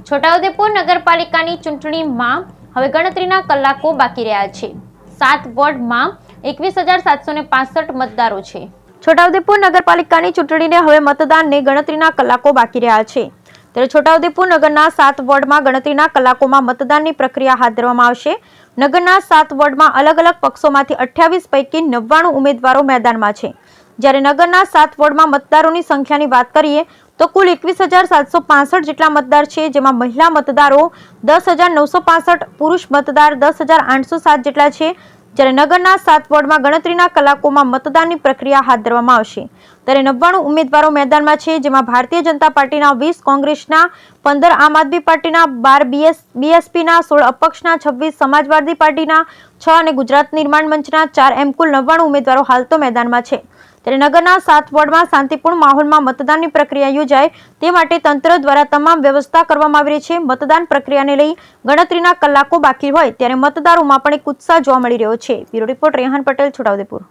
છોટાઉદેપુર નગરપાલિકાની ચૂંટણીમાં હવે ગણતરીના કલાકો બાકી રહ્યા છે। 7 વોર્ડમાં 21,765 મતદારો છે। છોટાઉદેપુર નગરપાલિકાની ચૂંટણીને હવે મતદાનને ગણતરીના કલાકો બાકી રહ્યા છે। ત્યારે છોટાઉદેપુર નગરના 7 વોર્ડમાં ગણતરીના કલાકોમાં મતદાનની પ્રક્રિયા હાથ ધરવામાં આવશે। નગરના 7 વોર્ડમાં અલગ અલગ પક્ષોમાંથી 28 પૈકી 99 ઉમેદવારો મેદાનમાં છે। જ્યારે નગરના 7 વોર્ડમાં મતદારોની સંખ્યાની વાત કરીએ તો કુલ 21,765 જેટલા મતદાર છે, જેમાં મહિલા મતદારો 10,965, પુરુષ મતદાર 10,807 જેટલા છે। જ્યારે નગરના 7 વોર્ડમાં ગણતરીના કલાકોમાં મતદાનની પ્રક્રિયા હાથ ધરવામાં આવશે। ત્યારે 99 ઉમેદવારો મેદાનમાં છે, જેમાં ભારતીય જનતા પાર્ટીના 20, કોંગ્રેસના 15, આમ આદમી પાર્ટીના 12, બીએસપીના 16, અપક્ષના 26, સમાજવાદી પાર્ટીના 6 અને ગુજરાત નિર્માણ મંચના 4 એમ કુલ 99 ઉમેદવારો હાલ તો મેદાનમાં છે। ત્યારે નગરના 7 વોર્ડમાં શાંતિપૂર્ણ માહોલમાં મતદાનની પ્રક્રિયા યોજાય તે માટે તંત્ર દ્વારા તમામ વ્યવસ્થા કરવામાં આવી રહી છે। મતદાન પ્રક્રિયાને લઈ ગણતરીના કલાકો બાકી હોય ત્યારે મતદારોમાં પણ એક ઉત્સાહ જોવા મળી રહ્યો છે। Bureau report Rehan Patel, Chhota Udepur.